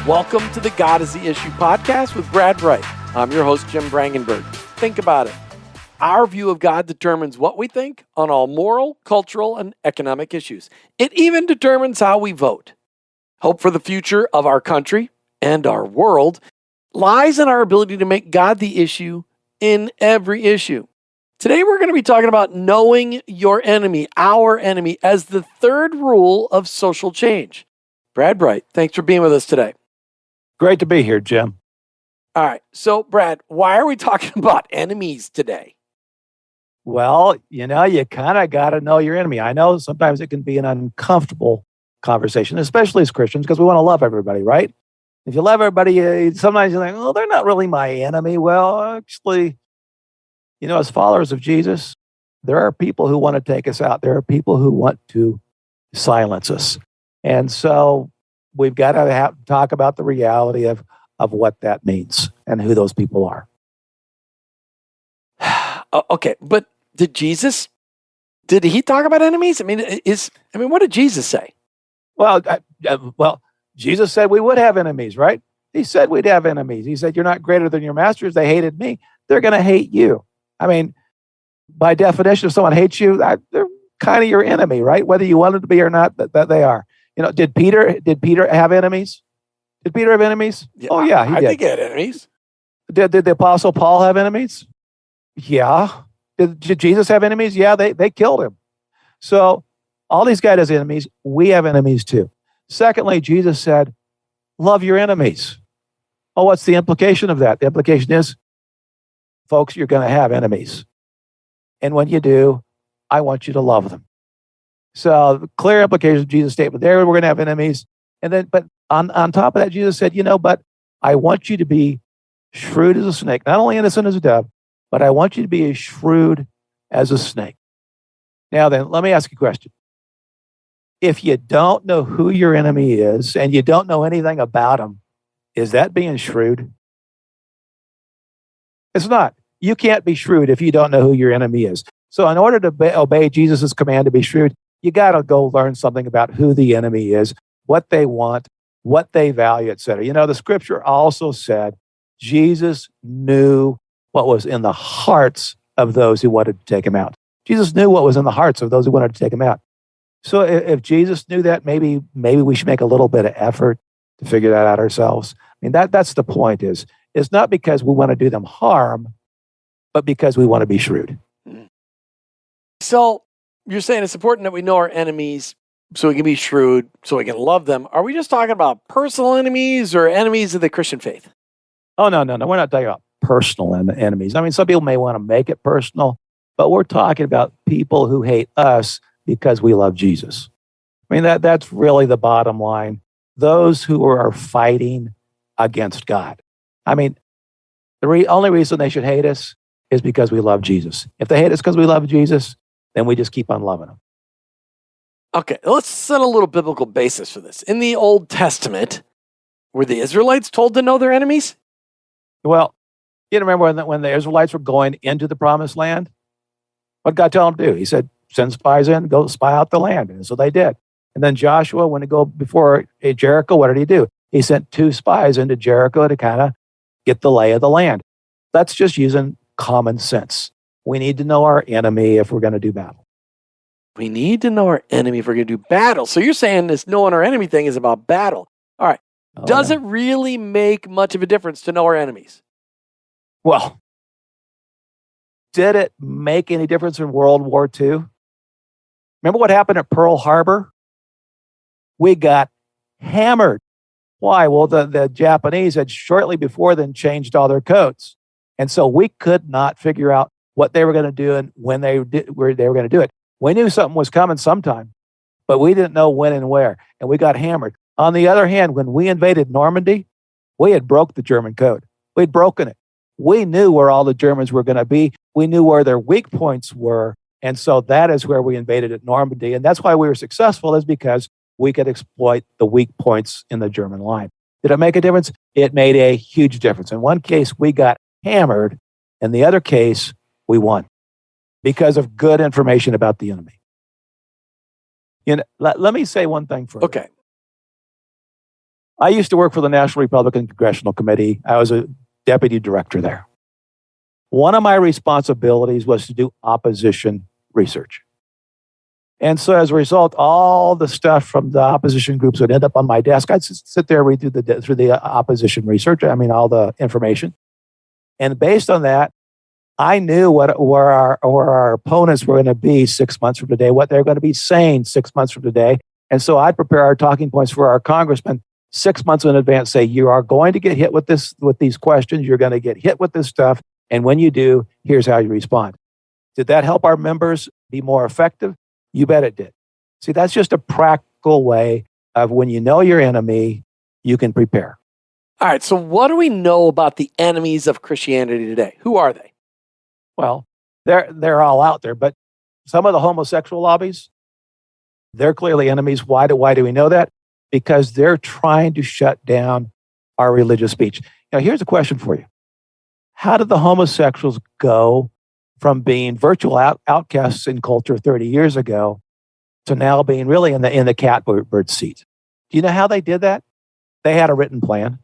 Welcome to the God is the Issue podcast with Brad Wright. I'm your host, Jim Brangenberg. Think about it. Our view of God determines what we think on all moral, cultural, and economic issues. It even determines how we vote. Hope for the future of our country and our world lies in our ability to make God the issue in every issue. Today, we're going to be talking about knowing your enemy, our enemy, as the third rule of social change. Brad Wright, thanks for being with us today. Great to be here, Jim. All right. So, Brad, why are we talking about enemies today? Well, you kind of got to know your enemy. I know sometimes it can be an uncomfortable conversation, especially as Christians, because we want to love everybody, right? If you love everybody, sometimes you're like, oh, they're not really my enemy. Well, actually, as followers of Jesus, there are people who want to take us out. There are people who want to silence us. And so we've got to talk about the reality of what that means and who those people are. Okay, but did he talk about enemies? What did Jesus say? Well, Jesus said we would have enemies, right? He said we'd have enemies. He said, you're not greater than your masters. They hated me. They're going to hate you. By definition, if someone hates you, they're kind of your enemy, right? Whether you want it to be or not, that they are. Did Peter have enemies? Did Peter have enemies? Yeah, oh, yeah, he did. I think he had enemies. Did the Apostle Paul have enemies? Yeah. Did Jesus have enemies? Yeah, they killed him. So all these guys have enemies. We have enemies too. Secondly, Jesus said, love your enemies. Oh, what's the implication of that? The implication is, folks, you're going to have enemies. And when you do, I want you to love them. So the clear implication of Jesus' statement there, we're going to have enemies. And then, but on top of that, Jesus said, but I want you to be shrewd as a snake, not only innocent as a dove, but I want you to be as shrewd as a snake. Now then, let me ask you a question. If you don't know who your enemy is and you don't know anything about him, is that being shrewd? It's not. You can't be shrewd if you don't know who your enemy is. So in order to obey Jesus' command to be shrewd, you got to go learn something about who the enemy is, what they want, what they value, etc. The scripture also said Jesus knew what was in the hearts of those who wanted to take him out. Jesus knew what was in the hearts of those who wanted to take him out. So if Jesus knew that, maybe we should make a little bit of effort to figure that out ourselves. That's the point is, it's not because we want to do them harm, but because we want to be shrewd. So you're saying it's important that we know our enemies so we can be shrewd, so we can love them. Are we just talking about personal enemies or enemies of the Christian faith? Oh, no. We're not talking about personal enemies. Some people may want to make it personal, but we're talking about people who hate us because we love Jesus. That's really the bottom line. Those who are fighting against God. The only reason they should hate us is because we love Jesus. If they hate us because we love Jesus, then we just keep on loving them. Okay, let's set a little biblical basis for this. In the Old Testament, were the Israelites told to know their enemies? Well, you remember when the Israelites were going into the promised land? What did God tell them to do? He said, send spies in, go spy out the land. And so they did. And then Joshua, when he go before Jericho, what did he do? He sent 2 spies into Jericho to kind of get the lay of the land. That's just using common sense. We need to know our enemy if we're going to do battle. We need to know our enemy if we're going to do battle. So you're saying this knowing our enemy thing is about battle. All right. Does it really make much of a difference to know our enemies? Well, did it make any difference in World War II? Remember what happened at Pearl Harbor? We got hammered. Why? Well, the Japanese had shortly before then changed all their codes. And so we could not figure out what they were going to do and when they were going to do it. We knew something was coming sometime, but we didn't know when and where, and we got hammered. On the other hand, when we invaded Normandy, we had broke the German code. We'd broken it. We knew where all the Germans were going to be. We knew where their weak points were, and so that is where we invaded at Normandy, and that's why we were successful, is because we could exploit the weak points in the German line. Did it make a difference? It made a huge difference. In one case, we got hammered. In the other case, we won because of good information about the enemy. Let me say one thing first. Okay. I used to work for the National Republican Congressional Committee. I was a deputy director there. One of my responsibilities was to do opposition research. And so as a result, all the stuff from the opposition groups would end up on my desk. I'd sit there, read through the opposition research, all the information. And based on that, I knew where our opponents were going to be 6 months from today, what they're going to be saying 6 months from today. And so I'd prepare our talking points for our congressmen 6 months in advance, say, you are going to get hit with these questions. You're going to get hit with this stuff. And when you do, here's how you respond. Did that help our members be more effective? You bet it did. See, that's just a practical way of when you know your enemy, you can prepare. All right, so what do we know about the enemies of Christianity today? Who are they? Well, they're all out there, but some of the homosexual lobbies, they're clearly enemies. Why do we know that? Because they're trying to shut down our religious speech. Now, here's a question for you. How did the homosexuals go from being virtual outcasts in culture 30 years ago to now being really in the catbird seat? Do you know how they did that? They had a written plan.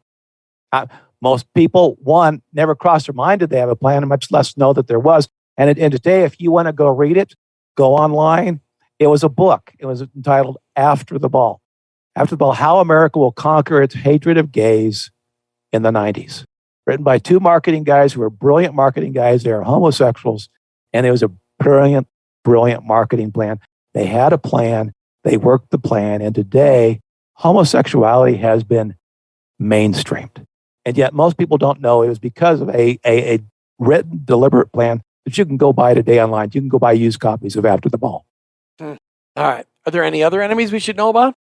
Most people, one, never crossed their mind did they have a plan, and much less know that there was. And today, if you want to go read it, go online. It was a book. It was entitled After the Ball. After the Ball, How America Will Conquer Its Hatred of Gays in the 90s. Written by two marketing guys who were brilliant marketing guys. They are homosexuals. And it was a brilliant, brilliant marketing plan. They had a plan. They worked the plan. And today, homosexuality has been mainstreamed. And yet most people don't know it was because of a written, deliberate plan that you can go buy today online. You can go buy used copies of After the Ball. All right. Are there any other enemies we should know about?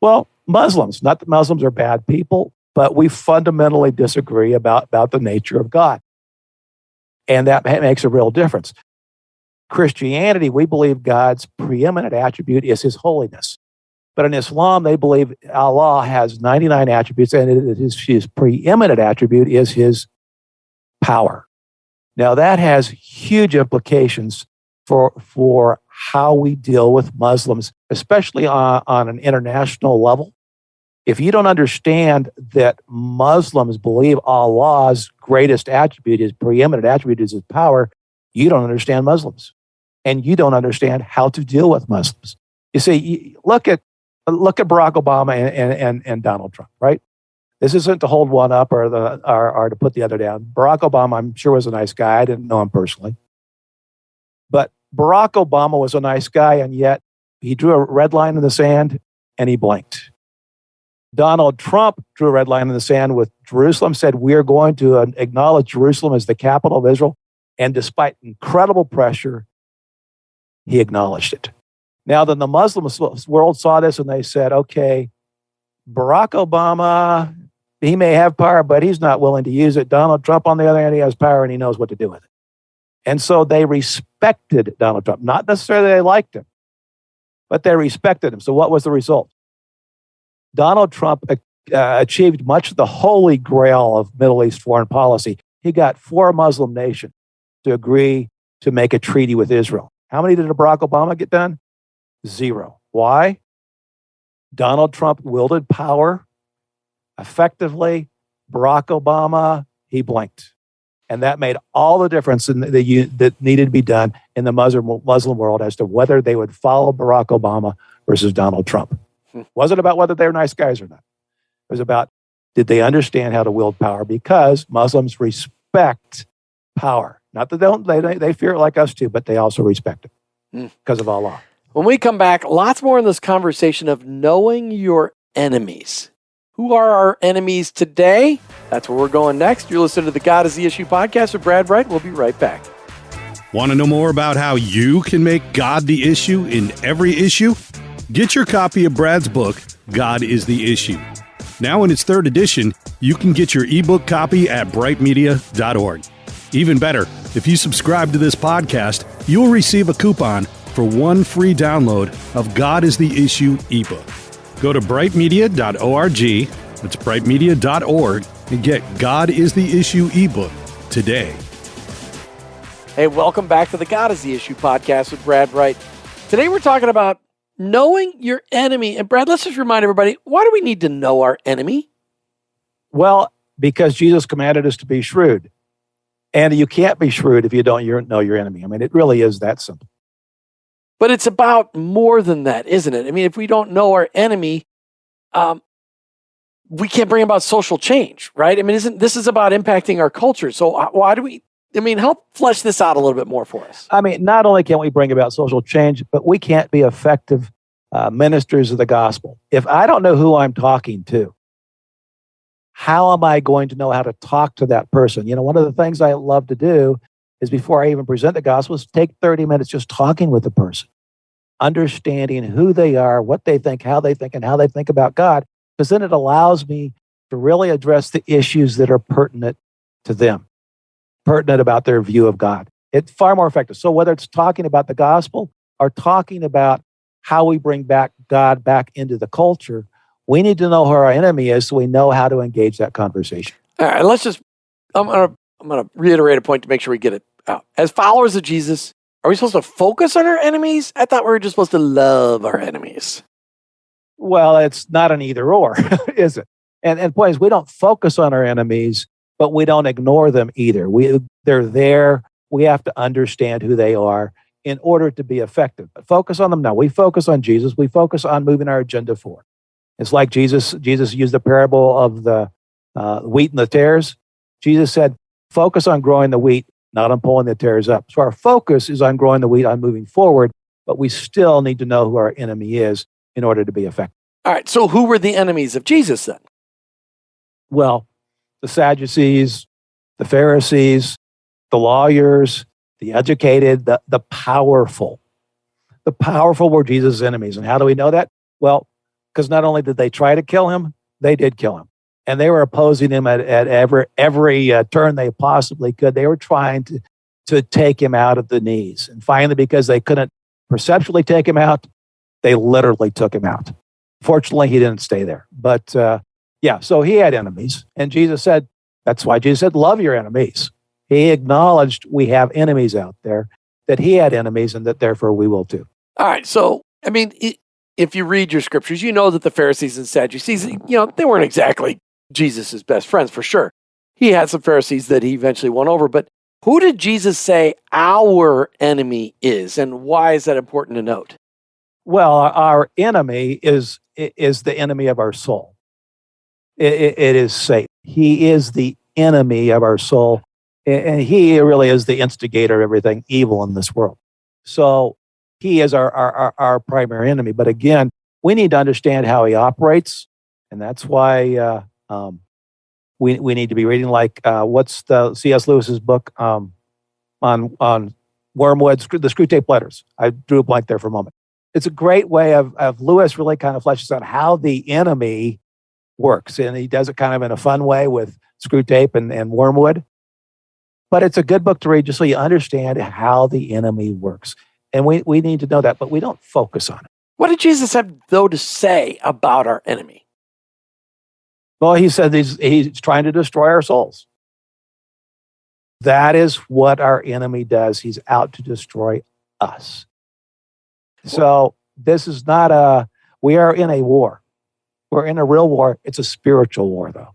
Well, Muslims. Not that Muslims are bad people, but we fundamentally disagree about the nature of God. And that makes a real difference. Christianity, we believe God's preeminent attribute is his holiness. But in Islam, they believe Allah has 99 attributes, and his preeminent attribute is his power. Now, that has huge implications for how we deal with Muslims, especially on an international level. If you don't understand that Muslims believe Allah's greatest attribute, his preeminent attribute is his power, you don't understand Muslims. And you don't understand how to deal with Muslims. You see, look at Barack Obama and Donald Trump, right? This isn't to hold one up or to put the other down. Barack Obama, I'm sure, was a nice guy. I didn't know him personally. But Barack Obama was a nice guy, and yet he drew a red line in the sand and he blinked. Donald Trump drew a red line in the sand with Jerusalem, said, we're going to acknowledge Jerusalem as the capital of Israel. And despite incredible pressure, he acknowledged it. Now, then the Muslim world saw this and they said, okay, Barack Obama, he may have power, but he's not willing to use it. Donald Trump, on the other hand, he has power and he knows what to do with it. And so they respected Donald Trump. Not necessarily they liked him, but they respected him. So what was the result? Donald Trump achieved much of the holy grail of Middle East foreign policy. He got 4 Muslim nations to agree to make a treaty with Israel. How many did Barack Obama get done? 0. Why? Donald Trump wielded power effectively. Barack Obama, he blinked. And that made all the difference that needed to be done in the Muslim world as to whether they would follow Barack Obama versus Donald Trump. It wasn't about whether they were nice guys or not. It was about, did they understand how to wield power? Because Muslims respect power. Not that they fear it like us too, but they also respect it because of Allah. When we come back, lots more in this conversation of knowing your enemies. Who are our enemies today? That's where we're going next. You're listening to the God is the Issue podcast with Brad Wright. We'll be right back. Want to know more about how you can make God the issue in every issue? Get your copy of Brad's book, God is the Issue. Now in its 3rd edition, you can get your ebook copy at brightmedia.org. Even better, if you subscribe to this podcast, you'll receive a coupon for 1 free download of God is the Issue ebook. Go to brightmedia.org, that's brightmedia.org, and get God is the Issue ebook today. Hey, welcome back to the God is the Issue podcast with Brad Wright. Today we're talking about knowing your enemy. And Brad, let's just remind everybody, why do we need to know our enemy? Well, because Jesus commanded us to be shrewd. And you can't be shrewd if you don't know your enemy. I mean, it really is that simple. But it's about more than that, isn't it? I mean, if we don't know our enemy, we can't bring about social change, right? I mean, this is about impacting our culture. So why do we, help flesh this out a little bit more for us. I mean, not only can we bring about social change, but we can't be effective ministers of the gospel. If I don't know who I'm talking to, how am I going to know how to talk to that person? One of the things I love to do is before I even present the gospel is take 30 minutes just talking with the person, understanding who they are, what they think, and how they think about God, because then it allows me to really address the issues that are pertinent to them, pertinent about their view of God. It's far more effective. So whether it's talking about the gospel or talking about how we bring back God back into the culture, we need to know who our enemy is so we know how to engage that conversation. All right, I'm going to reiterate a point to make sure we get it out. As followers of Jesus, are we supposed to focus on our enemies? I thought we were just supposed to love our enemies. Well, it's not an either or, is it? And point is, we don't focus on our enemies, but we don't ignore them either. They're there. We have to understand who they are in order to be effective. But focus on them now. We focus on Jesus. We focus on moving our agenda forward. It's like Jesus used the parable of the wheat and the tares. Jesus said, focus on growing the wheat, not on pulling the tares up. So our focus is on growing the wheat, on moving forward, but we still need to know who our enemy is in order to be effective. All right, so who were the enemies of Jesus then? Well, the Sadducees, the Pharisees, the lawyers, the educated, the powerful. The powerful were Jesus' enemies. And how do we know that? Well, because not only did they try to kill him, they did kill him. And they were opposing him at every turn they possibly could. They were trying to take him out of the knees. And finally, because they couldn't perceptually take him out, they literally took him out. Fortunately, he didn't stay there. But so he had enemies. And Jesus said, that's why Jesus said, love your enemies. He acknowledged we have enemies out there, that he had enemies, and that therefore we will too. All right, so, if you read your scriptures, you know that the Pharisees and Sadducees, they weren't exactly Jesus' best friends, for sure. He had some Pharisees that he eventually won over, but who did Jesus say our enemy is, and why is that important to note? Well, our enemy is the enemy of our soul. It is Satan. He is the enemy of our soul, and he really is the instigator of everything evil in this world. So he is our primary enemy. But again, we need to understand how he operates, and that's why we need to be reading, like what's the C.S. Lewis's book on wormwood, the screw tape letters. I drew a blank there for a moment. It's a great way of Lewis really kind of fleshes out how the enemy works, and he does it kind of in a fun way with screw tape and wormwood. But it's a good book to read just so you understand how the enemy works. And we need to know that, but we don't focus on it. What did Jesus have, though, to say about our enemy? Well, he said he's trying to destroy our souls. That is what our enemy does. He's out to destroy us. So this is not we are in a war. We're in a real war. It's a spiritual war, though.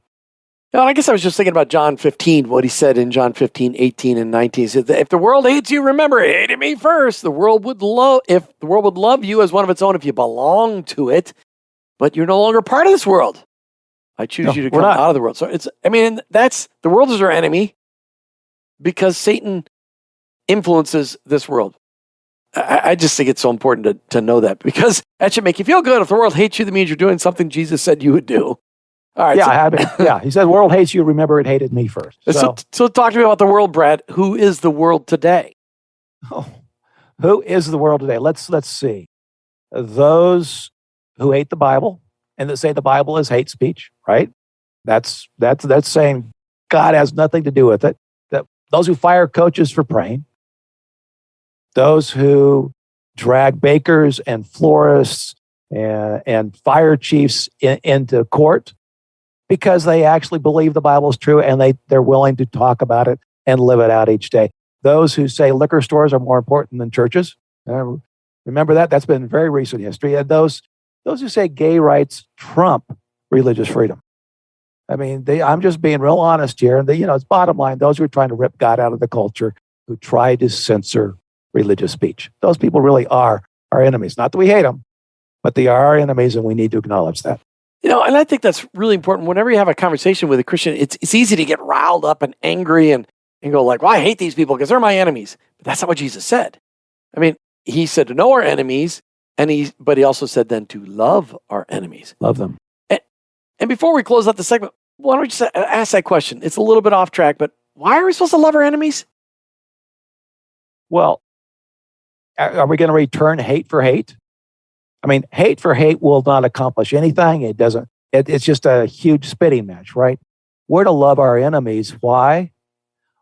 No, I guess I was just thinking about John 15, what he said in John 15, 18, and 19. He said, if the world hates you, remember, it hated me first. If the world would love you as one of its own if you belong to it, but you're no longer part of this world. I choose you to come out of the world. So the world is our enemy because Satan influences this world. I just think it's so important to know that, because that should make you feel good. If the world hates you, that means you're doing something Jesus said you would do. All right. He said, the world hates you. Remember, it hated me first. So talk to me about the world, Brad. Who is the world today? Oh, who is the world today? Let's see. Those who hate the Bible and that say the Bible is hate speech, right? That's saying God has nothing to do with it. Those who fire coaches for praying. Those who drag bakers and florists and fire chiefs into court because they actually believe the Bible is true and they're willing to talk about it and live it out each day. Those who say liquor stores are more important than churches. Remember that? That's been very recent history. And those who say gay rights trump religious freedom. I mean, I'm just being real honest here. And it's bottom line, those who are trying to rip God out of the culture, who try to censor religious speech. Those people really are our enemies. Not that we hate them, but they are our enemies, and we need to acknowledge that. And I think that's really important. Whenever you have a conversation with a Christian, it's easy to get riled up and angry and go like, well, I hate these people because they're my enemies. But that's not what Jesus said. I mean, he said to know our enemies, but he also said then to love our enemies. Love them. And before we close out the segment, why don't we just ask that question? It's a little bit off track, but why are we supposed to love our enemies? Well, are we going to return hate for hate? I mean, hate for hate will not accomplish anything. It doesn't. It's just a huge spitting match, right? We're to love our enemies. Why?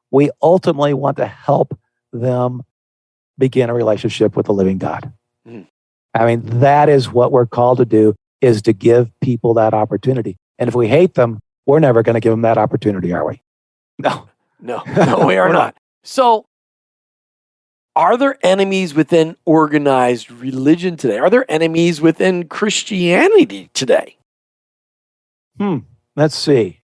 We ultimately want to help them begin a relationship with the living God. Mm. I mean, that is what we're called to do, is to give people that opportunity. And if we hate them, we're never going to give them that opportunity, are we? No, we are not. So, are there enemies within organized religion today? Are there enemies within Christianity today? Let's see.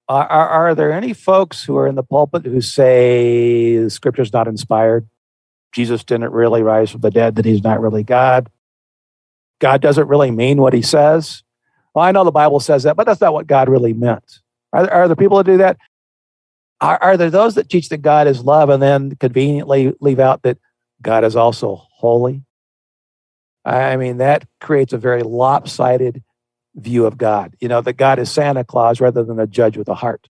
Are there any folks who are in the pulpit who say the scripture's not inspired? Jesus didn't really rise from the dead, that he's not really God. God doesn't really mean what he says. Well, I know the Bible says that, but that's not what God really meant. Are there people that do that? Are there those that teach that God is love and then conveniently leave out that God is also holy? I mean, that creates a very lopsided view of God. That God is Santa Claus rather than a judge with a heart.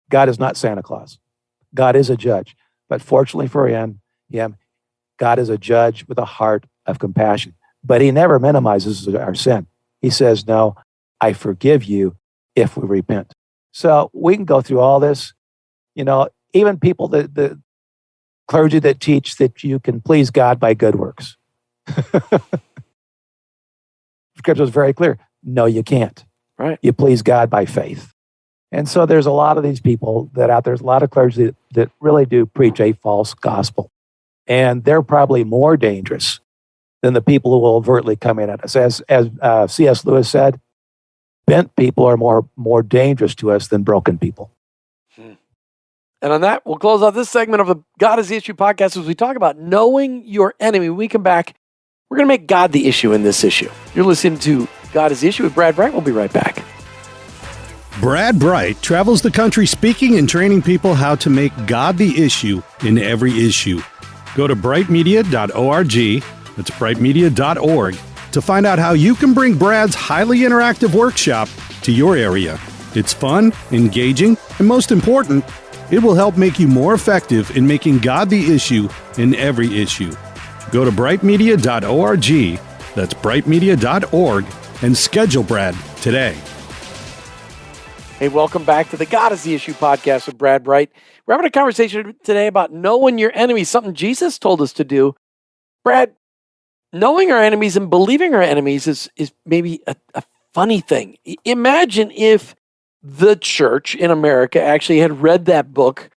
God is not Santa Claus. God is a judge. But fortunately for him, God is a judge with a heart of compassion. But he never minimizes our sin. He says, no, I forgive you if we repent. So we can go through all this. Even people, the clergy that teach that you can please God by good works. Scripture is very clear. No, you can't. Right. You please God by faith. And so there's a lot of these people that out there's a lot of clergy that really do preach a false gospel. And they're probably more dangerous than the people who will overtly come in at us. As C.S. Lewis said, bent people are more dangerous to us than broken people. And on that, we'll close out this segment of the God is the Issue podcast as we talk about knowing your enemy. When we come back, we're going to make God the issue in this issue. You're listening to God is the Issue with Brad Bright. We'll be right back. Brad Bright travels the country speaking and training people how to make God the issue in every issue. Go to brightmedia.org, that's brightmedia.org, to find out how you can bring Brad's highly interactive workshop to your area. It's fun, engaging, and most important, it will help make you more effective in making God the issue in every issue. Go to brightmedia.org, that's brightmedia.org, and schedule Brad today. Hey, welcome back to the God is the Issue podcast with Brad Bright. We're having a conversation today about knowing your enemies, something Jesus told us to do. Brad, knowing our enemies and believing our enemies is maybe a funny thing. Imagine if the church in America actually had read that book.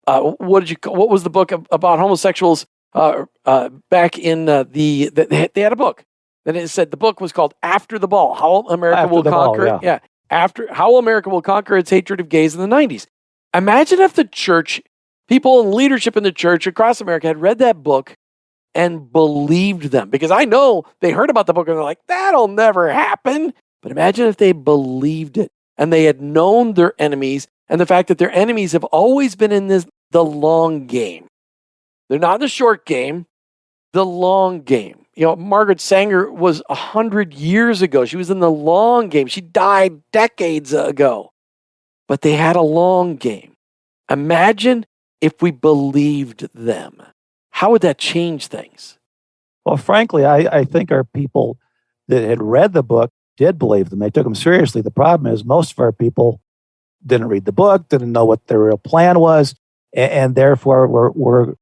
What was the book about homosexuals back in they had a book. Then it said the book was called After the Ball, How America Will Conquer. How America Will Conquer Its Hatred of Gays in the 90s. Imagine if the church, people in leadership in the church across America had read that book and believed them. Because I know they heard about the book and they're like, that'll never happen. But imagine if they believed it and they had known their enemies and the fact that their enemies have always been in the long game. They're not in the short game, the long game. Margaret Sanger was 100 years ago. She was in the long game. She died decades ago. But they had a long game. Imagine if we believed them. How would that change things? Well, frankly, I think our people that had read the book did believe them. They took them seriously. The problem is most of our people didn't read the book, didn't know what their real plan was, and therefore were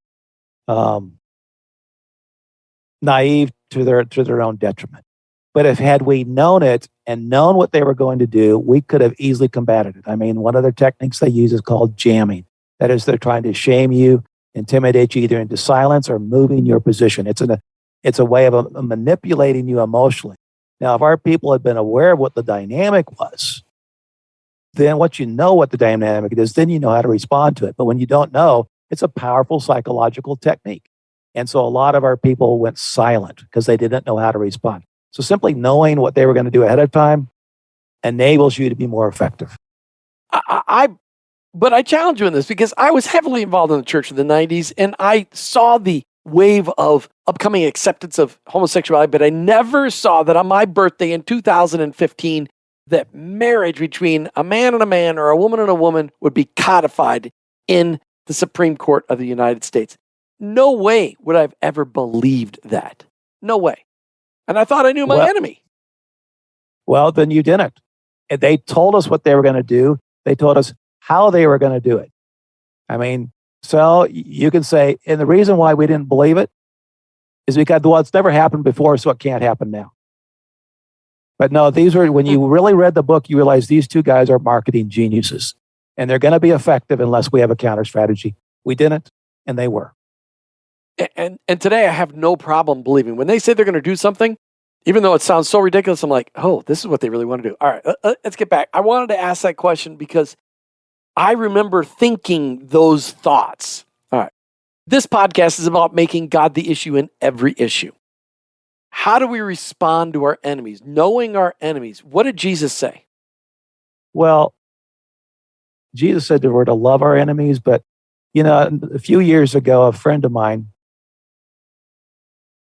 naive to their own detriment. But had we known it and known what they were going to do, we could have easily combated it. I mean, one of the techniques they use is called jamming. That is, they're trying to shame you, intimidate you either into silence or moving your position. It's It's a way of manipulating you emotionally. Now, if our people had been aware of what the dynamic was, then once you know what the dynamic is, then you know how to respond to it. But when you don't know, it's a powerful psychological technique. And so a lot of our people went silent because they didn't know how to respond. So simply knowing what they were going to do ahead of time enables you to be more effective. But I challenge you in this because I was heavily involved in the church in the 90s, and I saw the wave of upcoming acceptance of homosexuality, but I never saw that on my birthday in 2015 that marriage between a man and a man or a woman and a woman would be codified in the Supreme Court of the United States. No way would I have ever believed that. No way. And I thought I knew my enemy. Well, then you didn't. And they told us what they were going to do. They told us how they were going to do it. I mean, so you can say, and the reason why we didn't believe it is because, well, it's never happened before, so it can't happen now. But no, these were, when you really read the book, you realize these two guys are marketing geniuses, and they're going to be effective unless we have a counter strategy. We didn't, and they were. And today I have no problem believing when they say they're going to do something, even though it sounds so ridiculous. I'm like, oh, this is what they really want to do. All right, let's get back. I wanted to ask that question because I remember thinking those thoughts. All right. This podcast is about making God the issue in every issue. How do we respond to our enemies? Knowing our enemies. What did Jesus say? Well, Jesus said that we're to love our enemies, but, you know, a few years ago, a friend of mine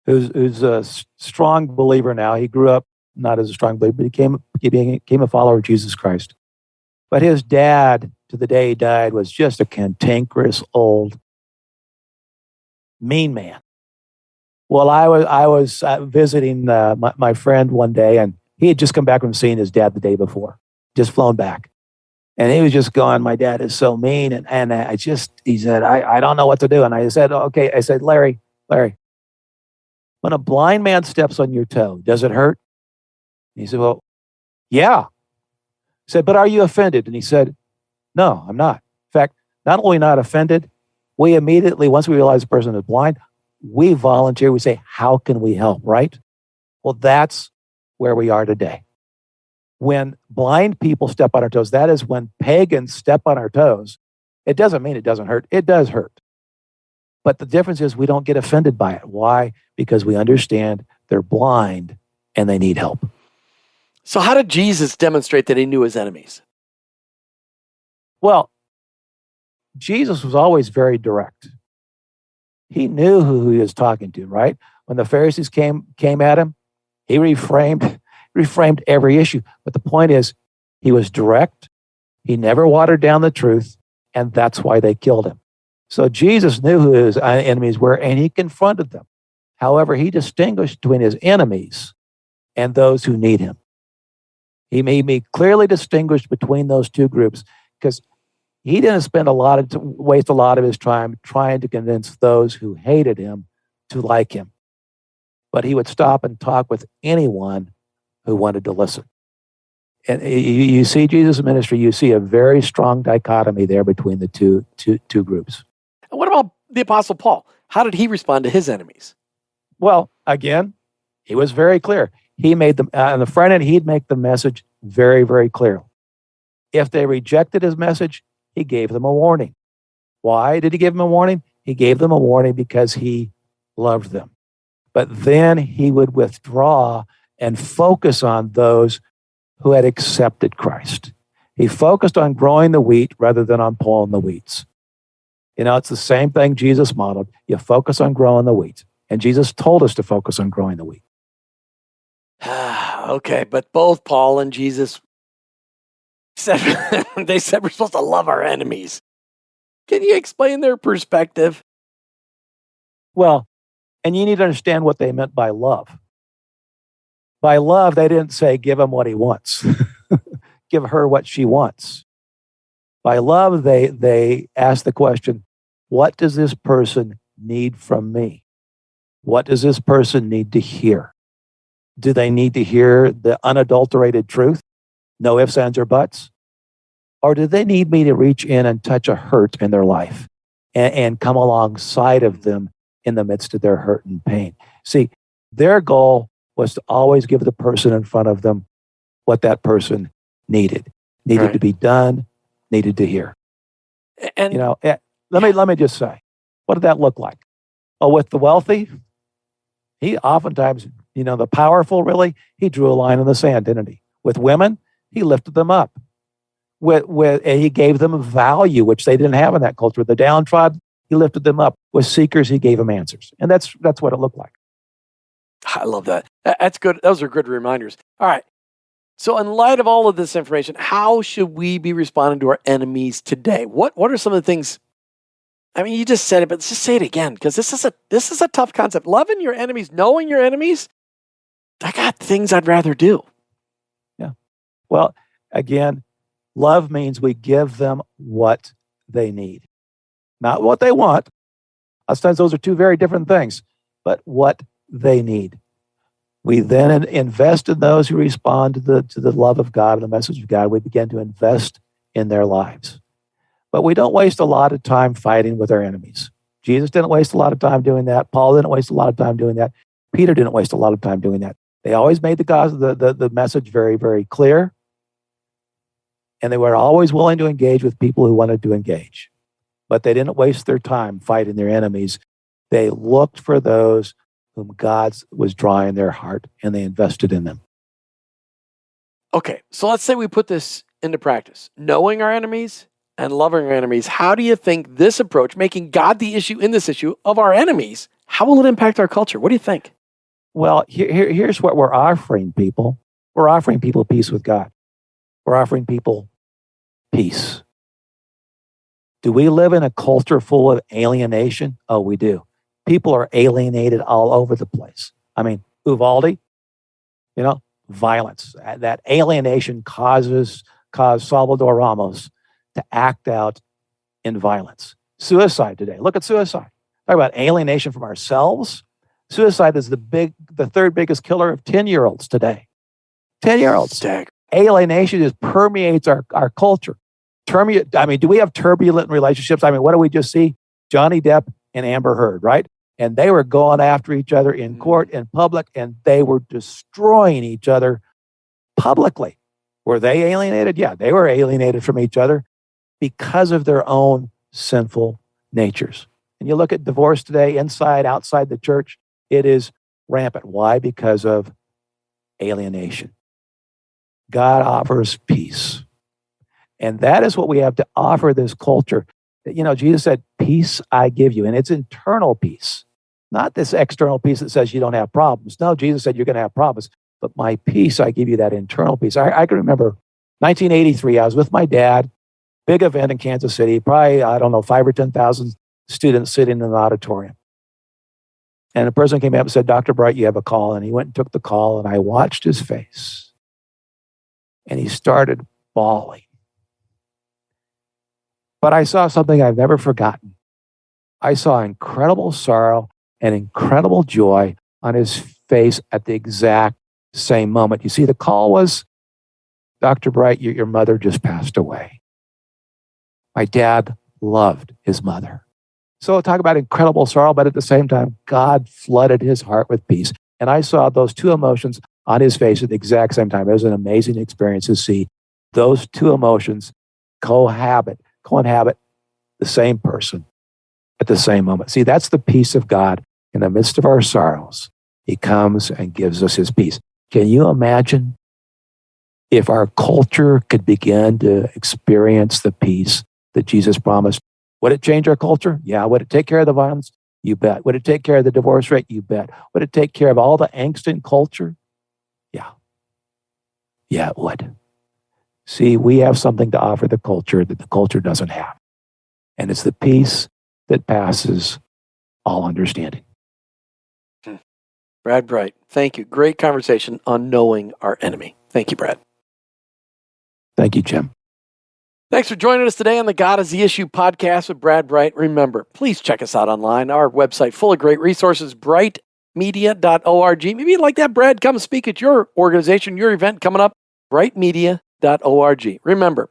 who's a strong believer now, he grew up not as a strong believer, but he became a follower of Jesus Christ. But his dad, to the day he died, was just a cantankerous, old, mean man. Well, I was visiting my friend one day, and he had just come back from seeing his dad the day before, just flown back. And he was just going, my dad is so mean. And he said, I don't know what to do. And I said, okay. I said, Larry, when a blind man steps on your toe, does it hurt? And he said, well, yeah. I said, but are you offended? And he said, no, I'm not. In fact, not only not offended, we immediately, once we realize the person is blind, we volunteer. We say, how can we help, right? Well, that's where we are today. When blind people step on our toes, that is when pagans step on our toes, it doesn't mean it doesn't hurt. It does hurt. But the difference is we don't get offended by it. Why? Because we understand they're blind and they need help. So how did Jesus demonstrate that he knew his enemies? Well, Jesus was always very direct. He knew who he was talking to, right? When the Pharisees came at him, he reframed every issue. But the point is, he was direct. He never watered down the truth, and that's why they killed him. So Jesus knew who his enemies were, and he confronted them. However, he distinguished between his enemies and those who need him. He clearly distinguished between those two groups because he didn't spend waste a lot of his time trying to convince those who hated him to like him. But he would stop and talk with anyone who wanted to listen. And you see Jesus' ministry, you see a very strong dichotomy there between the two groups. And what about the Apostle Paul? How did he respond to his enemies? Well, again, he was very clear. He made them, on the front end, he'd make the message very, very clear. If they rejected his message, he gave them a warning. Why did he give them a warning? He gave them a warning because he loved them. But then he would withdraw and focus on those who had accepted Christ. He focused on growing the wheat rather than on pulling the weeds. You know, it's the same thing Jesus modeled. You focus on growing the wheat. And Jesus told us to focus on growing the wheat. Okay, but both Paul and Jesus said they said we're supposed to love our enemies. Can you explain their perspective? Well, and you need to understand what they meant by love. By love, they didn't say, give him what he wants. Give her what she wants. By love, they asked the question, what does this person need from me? What does this person need to hear? Do they need to hear the unadulterated truth? No ifs, ands, or buts? Or do they need me to reach in and touch a hurt in their life and come alongside of them in the midst of their hurt and pain? See, Their goal was to always give the person in front of them what that person needed Right. to be done, needed to hear. And You know, let me just say, what did that look like? Oh, with the wealthy, he oftentimes, the powerful, really, he drew a line in the sand, didn't he? With women, he lifted them up. And he gave them value, which they didn't have in that culture. The downtrodden, he lifted them up. With seekers, he gave them answers, and that's what it looked like. I love that. That's good. Those are good reminders. All right. So, in light of all of this information, how should we be responding to our enemies today? What are some of the things? I mean, you just said it, but just say it again, because this is a tough concept. Loving your enemies, knowing your enemies. I got things I'd rather do. Yeah. Well, again, love means we give them what they need, not what they want. Sometimes those are two very different things, but what they need. We then invest in those who respond to the love of God and the message of God. We begin to invest in their lives. But we don't waste a lot of time fighting with our enemies. Jesus didn't waste a lot of time doing that. Paul didn't waste a lot of time doing that. Peter didn't waste a lot of time doing that. They always made the message very, very clear. And they were always willing to engage with people who wanted to engage. But they didn't waste their time fighting their enemies. They looked for those whom God was drawing their heart, and they invested in them. Okay, so let's say we put this into practice. Knowing our enemies and loving our enemies, how do you think this approach, making God the issue in this issue of our enemies, how will it impact our culture? What do you think? Well, here's what we're offering people. We're offering people peace with God. We're offering people peace. Do we live in a culture full of alienation? Oh, we do. People are alienated all over the place. I mean, Uvalde, violence. That alienation caused Salvador Ramos to act out in violence. Suicide today. Look at suicide. Talk about alienation from ourselves. Suicide is the third biggest killer of 10-year-olds today. 10-year-olds. Alienation just permeates our culture. Do we have turbulent relationships? I mean, what do we just see? Johnny Depp and Amber Heard, right? And they were going after each other in court, in public, and they were destroying each other publicly. Were they alienated? Yeah, they were alienated from each other because of their own sinful natures. And you look at divorce today, inside, outside the church, it is rampant. Why? Because of alienation. God offers peace. And that is what we have to offer this culture. Jesus said, peace I give you. And it's internal peace, not this external peace that says you don't have problems. No, Jesus said you're going to have problems. But my peace, I give you that internal peace. I can remember 1983, I was with my dad, big event in Kansas City, probably, 5 or 10,000 students sitting in an auditorium. And a person came up and said, Dr. Bright, you have a call. And he went and took the call, and I watched his face. And he started bawling. But I saw something I've never forgotten. I saw incredible sorrow and incredible joy on his face at the exact same moment. You see, the call was, Dr. Bright, your mother just passed away. My dad loved his mother. So talk about incredible sorrow, but at the same time, God flooded his heart with peace. And I saw those two emotions on his face at the exact same time. It was an amazing experience to see those two emotions cohabit the same person at the same moment. See, that's the peace of God in the midst of our sorrows. He comes and gives us his peace. Can you imagine if our culture could begin to experience the peace that Jesus promised? Would it change our culture? Yeah. Would it take care of the violence? You bet. Would it take care of the divorce rate? You bet. Would it take care of all the angst in culture? Yeah. Yeah, it would. See, we have something to offer the culture that the culture doesn't have. And it's the peace that passes all understanding. Brad Bright, thank you. Great conversation on knowing our enemy. Thank you, Brad. Thank you, Jim. Thanks for joining us today on the God is the Issue podcast with Brad Bright. Remember, please check us out online. Our website full of great resources, brightmedia.org. Maybe you'd like that, Brad, come speak at your organization, your event coming up, brightmedia.org. Remember,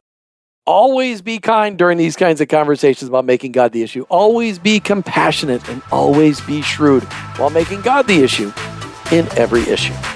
always be kind during these kinds of conversations about making God the issue. Always be compassionate and always be shrewd while making God the issue in every issue.